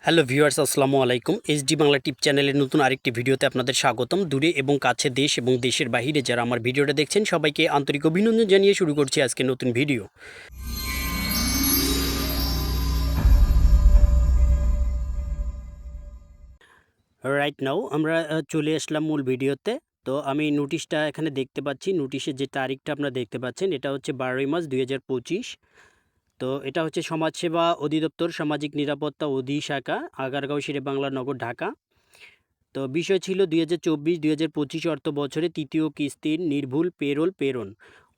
Hello viewers, আসসালামু আলাইকুম। HD Bangla টিপ চ্যানেলের নতুন আরেকটি ভিডিওতে আপনাদের স্বাগতম। দূরে এবং কাছে, দেশ এবং দেশের বাহিরে যারা আমার ভিডিওটা দেখছেন সবাইকে আন্তরিক অভিনন্দন জানিয়ে শুরু করছি আজকে নতুন ভিডিও। রাইট নাও আমরা চলে আসলাম মূল ভিডিওতে। তো আমি নোটিশটা এখানে দেখতে পাচ্ছি। নোটিশের যে তারিখটা আপনারা দেখতে পাচ্ছেন এটা হচ্ছে 12ই মার্চ 2025। তো এটা হচ্ছে সমাজসেবা অধিদপ্তর, সামাজিক নিরাপত্তা অধিশাখা, আগারগাঁও শেরেবাংলা নগর, ঢাকা। তো বিষয় ছিল 2024-2025 অর্থ বছরে তৃতীয় কিস্তির নির্ভুল পেরোল প্রেরণ।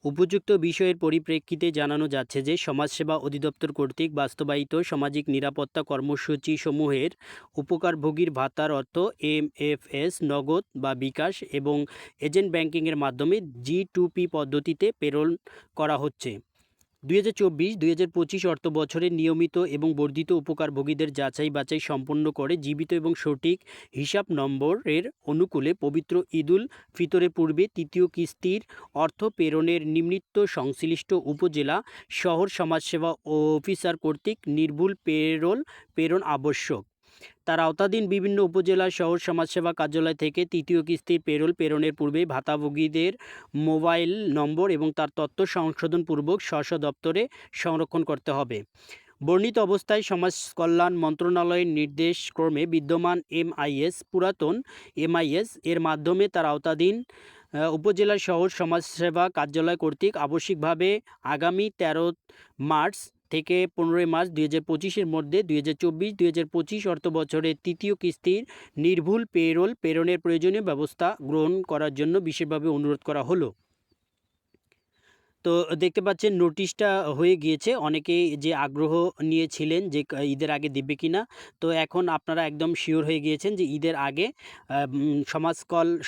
উপযুক্ত বিষয়ের পরিপ্রেক্ষিতে জানানো যাচ্ছে যে সমাজসেবা অধিদপ্তর কর্তৃক বাস্তবায়িত সামাজিক নিরাপত্তা কর্মসূচি সমূহের উপকারভোগীর ভাতার অর্থ এমএফএস, নগদ বা বিকাশ এবং এজেন্ট ব্যাংকিংয়ের মাধ্যমে G2P পদ্ধতিতে প্রেরণ করা হচ্ছে। 2024-2025 অর্থ বছরের নিয়মিত এবং বর্ধিত উপকারভোগীদের যাচাই বাছাই সম্পন্ন করে জীবিত এবং সঠিক হিসাব নম্বরের অনুকূলে পবিত্র ঈদুল ফিতরের পূর্বে তৃতীয় কিস্তির অর্থ প্রেরণের নিমিত্ত সংশ্লিষ্ট উপজেলা শহর সমাজসেবা অফিসার কর্তৃক নির্ভুল প্রেরণ আবশ্যক। তার আওতাধীন বিভিন্ন উপজেলা শহর সমাজসেবা কার্যালয় থেকে তৃতীয় কিস্তির পেরোল প্রেরণের পূর্বে ভাতাভোগীদের মোবাইল নম্বর এবং তার তথ্য সংশোধনপূর্বক স্ব দপ্তরে সংরক্ষণ করতে হবে। বর্ণিত অবস্থায় সমাজ কল্যাণ মন্ত্রণালয়ের নির্দেশক্রমে বিদ্যমান MIS, পুরাতন MIS এর মাধ্যমে তার আওতাধীন উপজেলা শহর সমাজসেবা কার্যালয় কর্তৃক আবশ্যিকভাবে আগামী 13 মার্চ থেকে 15 মার্চ 2025-এর মধ্যে 2024-2025 অর্থ বছরের তৃতীয় কিস্তির নির্ভুল পেরোল প্রেরণের প্রয়োজনীয় ব্যবস্থা গ্রহণ করার জন্য বিশেষভাবে অনুরোধ করা হলো। তো দেখতে পাচ্ছেন নোটিশটা হয়ে গিয়েছে। অনেকেই যে আগ্রহ নিয়েছিলেন যে ঈদের আগে দিবে কিনা, তো এখন আপনারা একদম শিওর হয়ে গিয়েছেন যে ঈদের আগে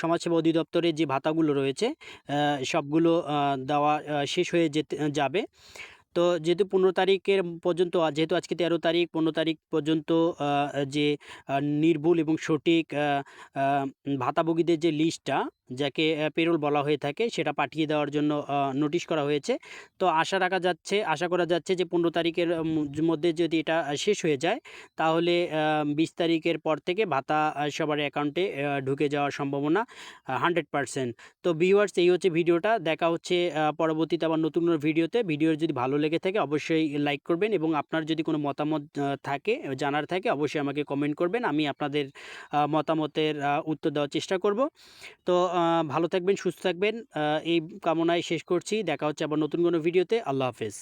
সমাজসেবা অধিদপ্তরের যে ভাতাগুলো রয়েছে সবগুলো দেওয়া শেষ হয়ে যাবে। তো যেহেতু 15 তারিখের পর্যন্ত, যেহেতু আজকে 13 তারিখ, 15 তারিখ পর্যন্ত যে নির্ভুল এবং সঠিক ভাতাভোগীদের যে লিস্টটা, যাকে পেরোল বলা হয়ে থাকে, সেটা পাঠিয়ে দেওয়ার জন্য নোটিশ করা হয়েছে। তো আশা করা যাচ্ছে যে 15 তারিখের মধ্যে যদি এটা শেষ হয়ে যায় তাহলে 20 তারিখের পর থেকে ভাতা সবার অ্যাকাউন্টে ঢুকে যাওয়ার সম্ভাবনা 100%। তো ভিউয়ার্স, এই হচ্ছে ভিডিওটা। দেখা হচ্ছে পরবর্তীতে আবার নতুন ভিডিওতে। ভিডিওর যদি ভালো লেগে থাকে অবশ্যই লাইক করবেন এবং আপনার যদি কোনো মতামত থাকে, জানার থাকে, অবশ্যই আমাকে কমেন্ট করবেন। আমি আপনাদের মতামতের উত্তর দেওয়ার চেষ্টা করব। তো ভালো থাকবেন, সুস্থ থাকবেন, এই কামনায় শেষ করছি। দেখা হচ্ছে আবার নতুন কোনো ভিডিওতে। আল্লাহ হাফেজ।